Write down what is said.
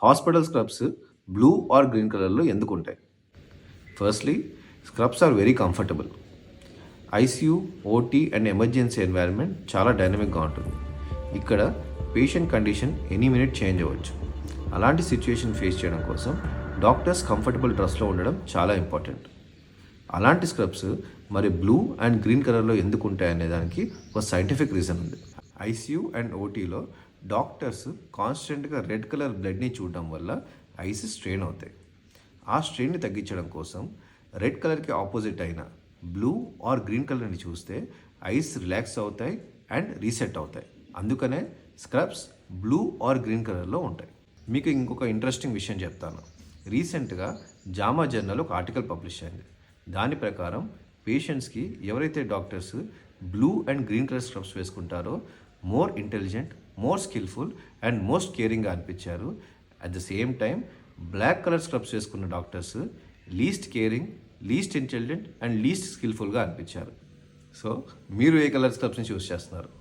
Hospital scrubs blue or green కలర్లో ఎందుకు ఉంటాయి? Firstly, scrubs are very comfortable. ICU, OT and emergency environment చాలా డైనమిక్గా ఉంటుంది. ఇక్కడ patient condition any minute change అవ్వచ్చు. అలాంటి సిచ్యుయేషన్ ఫేస్ చేయడం కోసం డాక్టర్స్ కంఫర్టబుల్ డ్రెస్లో ఉండడం చాలా ఇంపార్టెంట్. అలాంటి స్క్రబ్స్ మరి బ్లూ అండ్ గ్రీన్ కలర్లో ఎందుకు ఉంటాయి అనే దానికి ఒక సైంటిఫిక్ రీజన్ ఉంది. ఐసీయూ అండ్ ఓటీలో డాక్టర్స్ కాన్స్టెంట్గా రెడ్ కలర్ బ్లడ్ని చూడడం వల్ల ఐస్ స్ట్రెయిన్ అవుతాయి. ఆ స్ట్రెయిన్ని తగ్గించడం కోసం రెడ్ కలర్కి ఆపోజిట్ అయిన బ్లూ ఆర్ గ్రీన్ కలర్ని చూస్తే ఐస్ రిలాక్స్ అవుతాయి అండ్ రీసెట్ అవుతాయి. అందుకనే స్క్రబ్స్ బ్లూ ఆర్ గ్రీన్ కలర్లో ఉంటాయి. మీకు ఇంకొక ఇంట్రెస్టింగ్ విషయం చెప్తాను. రీసెంట్గా జామా జర్నల్ ఒక ఆర్టికల్ పబ్లిష్ అయింది. దాని ప్రకారం పేషెంట్స్కి ఎవరైతే doctors blue and green colour scrubs వేసుకుంటారో more intelligent, more skillful and most కేరింగ్గా అనిపించారు. At the same time black colour scrubs వేసుకున్న doctors least caring, least intelligent and least స్కిల్ఫుల్గా అనిపించారు. సో మీరు ఏ కలర్ స్క్రబ్స్ని చూస్ చేస్తున్నారు?